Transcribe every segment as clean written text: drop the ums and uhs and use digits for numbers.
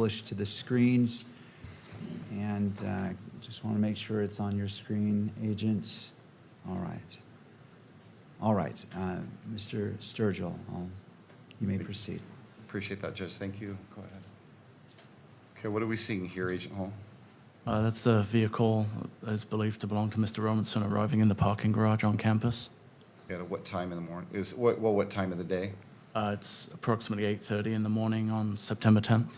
published to the screens. And just want to make sure it's on your screen, Agent. All right. All right. Mr. Sturgill, you may proceed. Appreciate that, Judge. Thank you. Go ahead. Okay, what are we seeing here, Agent Hall? That's the vehicle that is believed to belong to Mr. Robinson arriving in the parking garage on campus. At what time in the morning? What time of the day? It's approximately 8:30 in the morning on September 10th,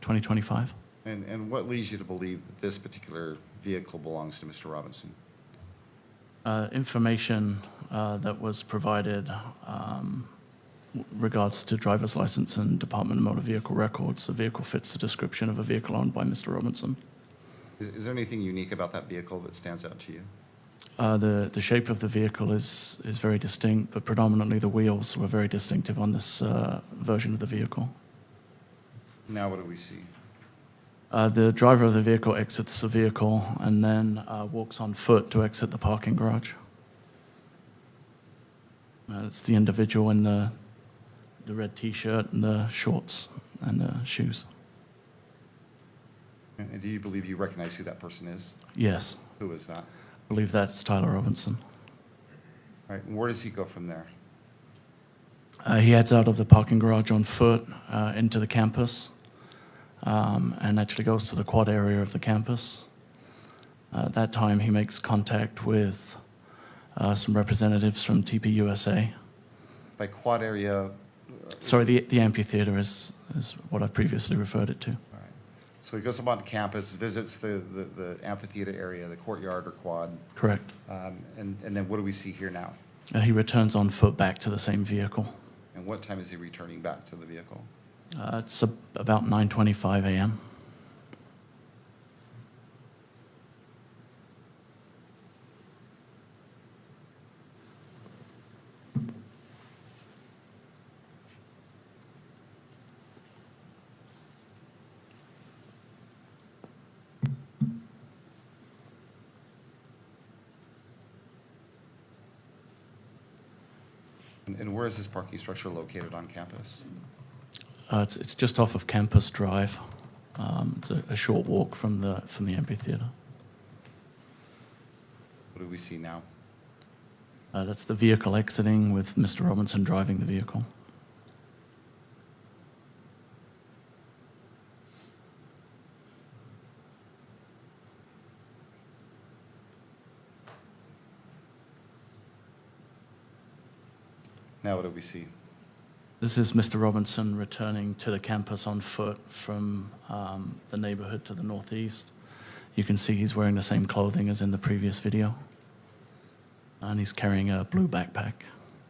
2025. And what leads you to believe that this particular vehicle belongs to Mr. Robinson? Information that was provided regards to driver's license and Department of Motor Vehicle records. The vehicle fits the description of a vehicle owned by Mr. Robinson. Is there anything unique about that vehicle that stands out to you? The shape of the vehicle is very distinct, but predominantly the wheels were very distinctive on this version of the vehicle. Now what do we see? The driver of the vehicle exits the vehicle and then walks on foot to exit the parking garage. It's the individual in the red T-shirt and the shorts and the shoes. And do you believe you recognize who that person is? Yes. Who is that? I believe that's Tyler Robinson. All right, and where does he go from there? He heads out of the parking garage on foot into the campus and actually goes to the quad area of the campus. At that time, he makes contact with some representatives from TPUSA. By quad area? Sorry, the amphitheater is what I previously referred it to. All right. So he goes up on campus, visits the amphitheater area, the courtyard or quad. Correct. And then what do we see here now? He returns on foot back to the same vehicle. And what time is he returning back to the vehicle? It's about 9:25 a.m. And where is this parking structure located on campus? It's just off of Campus Drive. It's a short walk from the amphitheater. What do we see now? That's the vehicle exiting with Mr. Robinson driving the vehicle. Now what do we see? This is Mr. Robinson returning to the campus on foot from the neighborhood to the northeast. You can see he's wearing the same clothing as in the previous video. And he's carrying a blue backpack.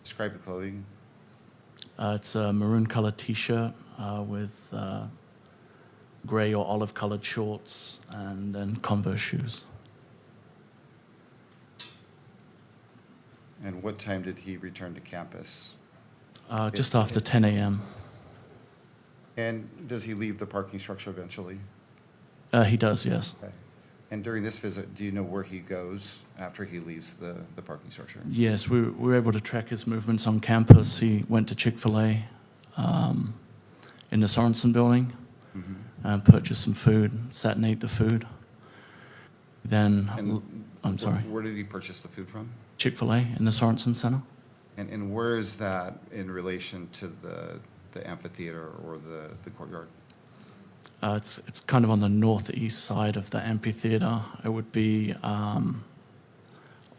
Describe the clothing. It's a maroon colored t-shirt with gray or olive colored shorts and then Converse shoes. And what time did he return to campus? Just after 10 a.m. And does he leave the parking structure eventually? He does, yes. Okay. And during this visit, do you know where he goes after he leaves the parking structure? Yes, we were able to track his movements on campus. He went to Chick-fil-A in the Sorensen building and purchased some food, sat and ate the food. Then, I'm sorry. Where did he purchase the food from? Chick-fil-A in the Sorensen Center. And where is that in relation to the amphitheater or the courtyard? It's kind of on the northeast side of the amphitheater. It would be on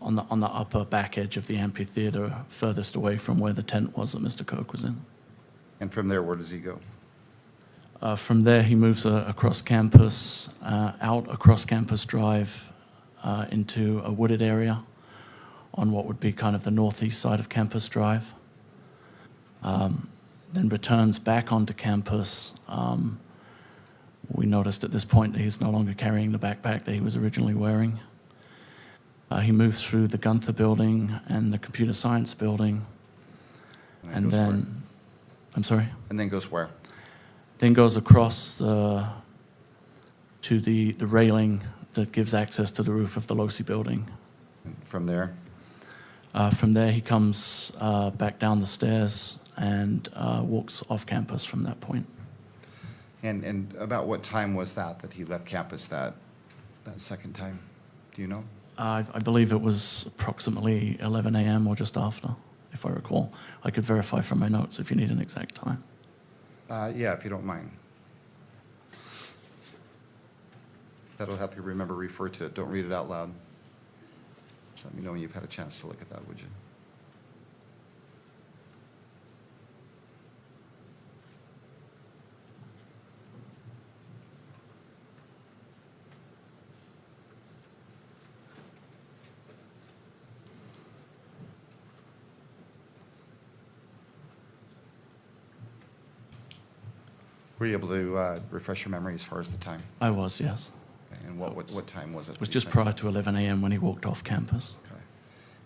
the upper back edge of the amphitheater, furthest away from where the tent was that Mr. Kirk was in. And from there, where does he go? From there, he moves across campus, out across Campus Drive into a wooded area on what would be kind of the northeast side of Campus Drive. Then returns back onto campus. We noticed at this point that he's no longer carrying the backpack that he was originally wearing. He moves through the Gunther building and the computer science building. And then, I'm sorry? And then goes where? Then goes across to the railing that gives access to the roof of the Losi building. And from there? From there, he comes back down the stairs and walks off campus from that point. And about what time was that he left campus that second time? Do you know? I believe it was approximately 11 a.m. or just after, if I recall. I could verify from my notes if you need an exact time. Yeah, if you don't mind. That'll help you remember, refer to it. Don't read it out loud. Just let me know when you've had a chance to look at that, would you? Were you able to refresh your memory as far as the time? I was, yes. Okay, and what time was it? It was just prior to 11 a.m. when he walked off campus. Okay.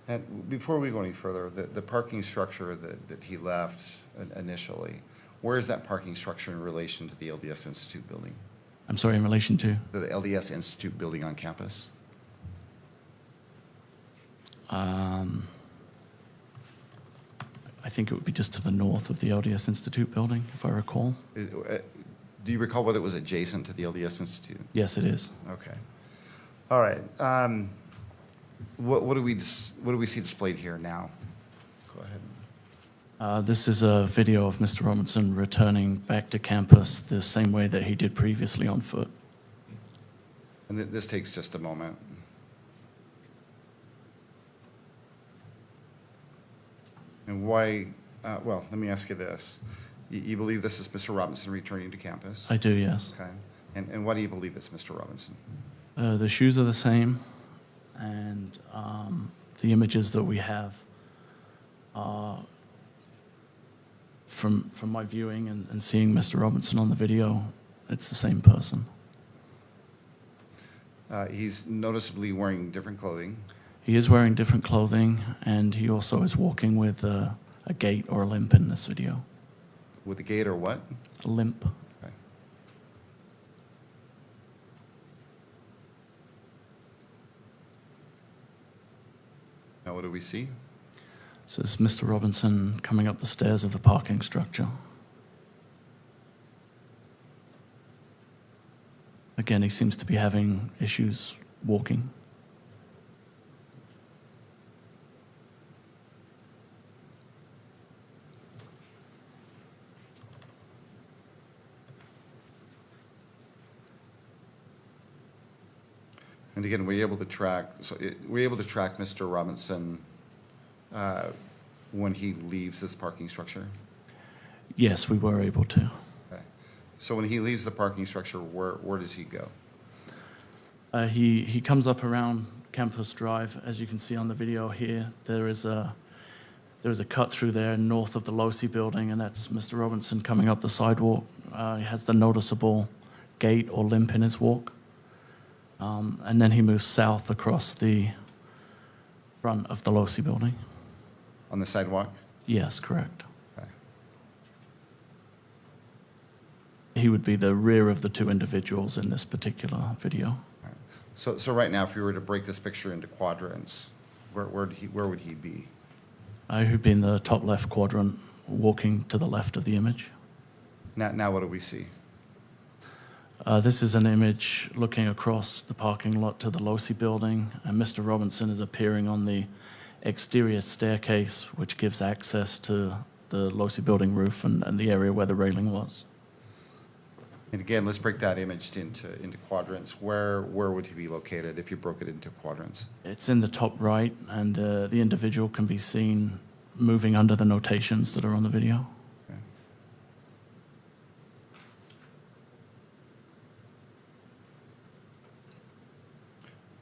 And before we go any further, the parking structure that he left initially, where is that parking structure in relation to the LDS Institute building? I'm sorry, in relation to? The LDS Institute building on campus? I think it would be just to the north of the LDS Institute building, if I recall. Do you recall whether it was adjacent to the LDS Institute? Yes, it is. Okay. All right. What do we see displayed here now? Go ahead. This is a video of Mr. Robinson returning back to campus the same way that he did previously on foot. And this takes just a moment. And why, well, let me ask you this. You believe this is Mr. Robinson returning to campus? I do, yes. Okay. And why do you believe it's Mr. Robinson? The shoes are the same, and the images that we have are from my viewing and seeing Mr. Robinson on the video, it's the same person. He's noticeably wearing different clothing. He is wearing different clothing, and he also is walking with a gait or a limp in this video. With a gait or what? A limp. Okay. Now what do we see? So this is Mr. Robinson coming up the stairs of the parking structure. Again, he seems to be having issues walking. And again, were you able to track Mr. Robinson when he leaves this parking structure? Yes, we were able to. Okay. So when he leaves the parking structure, where does he go? He comes up around Campus Drive, as you can see on the video here. There is a cut through there north of the Losi building, and that's Mr. Robinson coming up the sidewalk. He has the noticeable gait or limp in his walk. And then he moves south across the front of the Losi building. On the sidewalk? Yes, correct. Okay. He would be the rear of the two individuals in this particular video. All right. So right now, if you were to break this picture into quadrants, where would he be? He would be in the top left quadrant, walking to the left of the image. Now what do we see? This is an image looking across the parking lot to the Losi building, and Mr. Robinson is appearing on the exterior staircase, which gives access to the Losi building roof and the area where the railing was. And again, let's break that image into quadrants. Where would he be located if you broke it into quadrants? It's in the top right, and the individual can be seen moving under the notations that are on the video. Okay.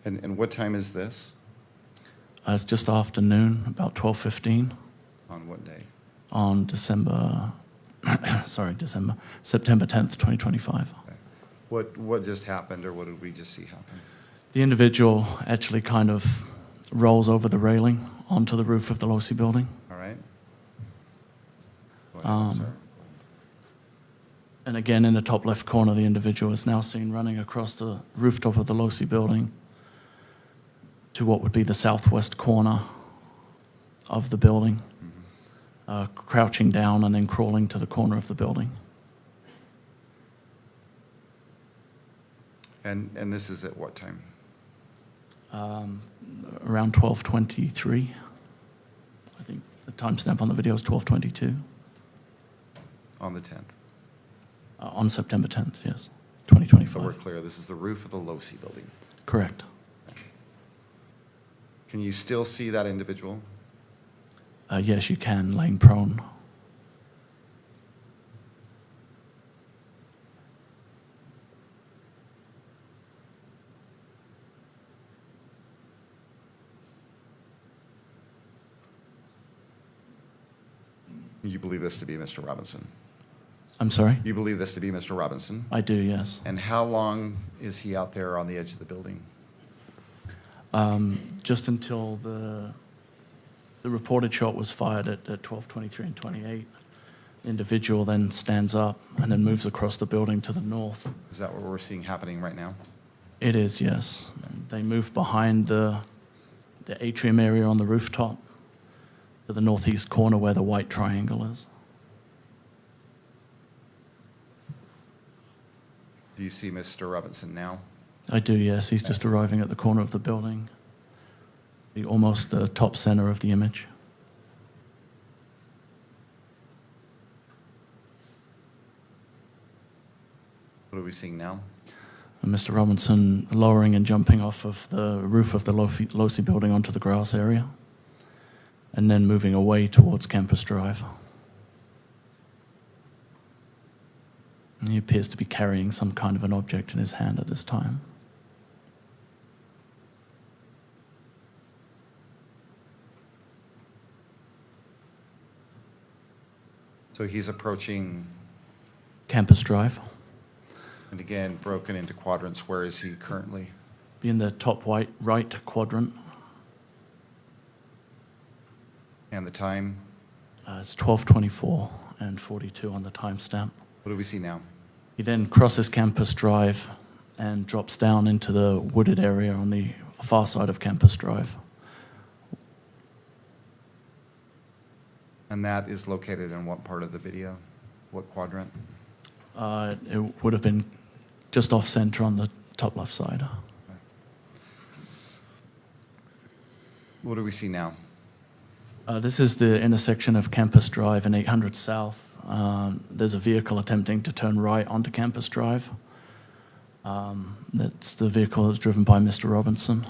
And what time is this? It's just after noon, about 12:15 On what day? on September 10th, 2025. Okay. What just happened, or what did we just see happen? The individual actually kind of rolls over the railing onto the roof of the Losi building. All right. Go ahead, sir. And again, in the top left corner, the individual is now seen running across the rooftop of the Losi building to what would be the southwest corner of the building, crouching down and then crawling to the corner of the building. And this is at what time? Around 12:23. I think the timestamp on the video is 12:22. On the 10th. On September 10th, yes, So 2025. we're clear, this is the roof of the Losi building. Correct. Can you still see that individual? Yes, you can, laying prone. You believe this to be Mr. Robinson? I'm sorry? You believe this to be Mr. Robinson? I do, yes. And how long is he out there on the edge of the building? Just until the reported shot was fired at 12:23 and 28. The individual then stands up and then moves across the building to the north. Is that what we're seeing happening right now? It is, yes. They move behind the atrium area on the rooftop to the northeast corner where the white triangle is. Do you see Mr. Robinson now? I do, yes. He's just arriving at the corner of the building, almost the top center of the image. What are we seeing now? And Mr. Robinson lowering and jumping off of the roof of the Losi building onto the grass area, and then moving away towards Campus Drive. And he appears to be carrying some kind of an object in his hand at this time. So he's approaching, Campus Drive, and again, broken into quadrants. Where is he currently? be in the top right quadrant. And the time? It's 12:24 and 42 on the timestamp. What do we see now? He then crosses Campus Drive and drops down into the wooded area on the far side of Campus Drive. And that is located in what part of the video? What quadrant? It would have been just off center on the top left side. What do we see now? This is the intersection of Campus Drive and 800 South. There's a vehicle attempting to turn right onto Campus Drive. That's the vehicle that's driven by Mr. Robinson.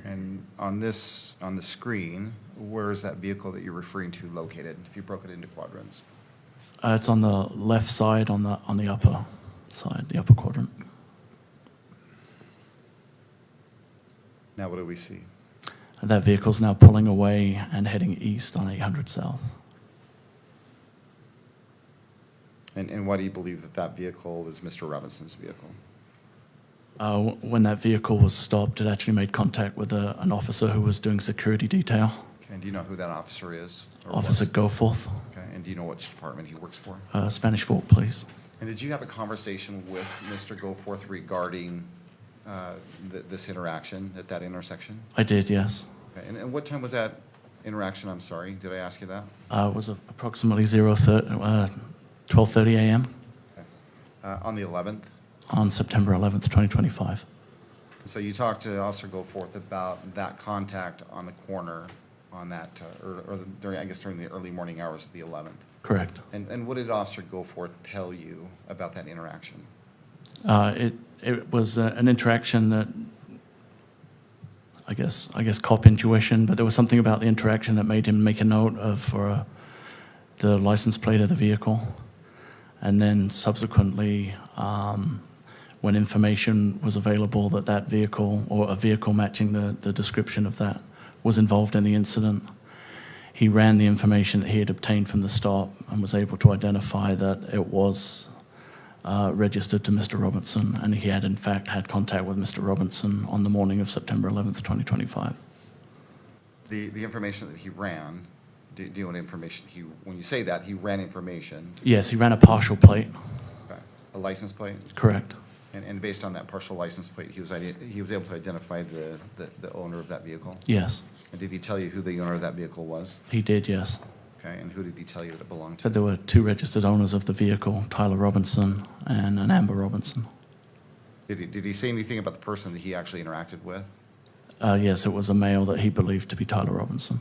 And on the screen, where is that vehicle that you're referring to located, if you broke it into quadrants? It's on the left side, on the upper side, the upper quadrant. Now what do we see? That vehicle's now pulling away and heading east on 800 South. And why do you believe that that vehicle is Mr. Robinson's vehicle? When that vehicle was stopped, it actually made contact with an officer who was doing security detail, Okay, and do you know who that officer is? or Officer was? Goforth. Okay, and do you know which department he works for? Spanish Fork, please. And did you have a conversation with Mr. Goforth regarding this interaction at that intersection? I did, yes. Okay, and what time was that interaction? I'm sorry, did I ask you that? It was approximately 12:30 a.m. Okay. On the 11th? on September 11th, 2025. So you talked to Officer Goforth about that contact on the corner on that, during the early morning hours of the 11th. Correct. And what did Officer Goforth tell you about that interaction? It was an interaction that, I guess cop intuition, but there was something about the interaction that made him make a note of the license plate of the vehicle. And then subsequently, when information was available that that vehicle, or a vehicle matching the description of that, was involved in the incident, he ran the information that he had obtained from the stop and was able to identify that it was registered to Mr. Robinson, and he had in fact had contact with Mr. Robinson on the morning of September 11th, 2025. The information that he ran, do you know what information when you say that, he ran information? Yes, he ran a partial plate. Okay. A license plate? Correct. And based on that partial license plate, he was able to identify the owner of that vehicle? Yes, And did he tell you who the owner of that vehicle was? he did, yes. Okay, and who did he tell you that it belonged to? Said there were two registered owners of the vehicle, Tyler Robinson and an Amber Robinson. Did he say anything about the person that he actually interacted with? Yes, it was a male that he believed to be Tyler Robinson.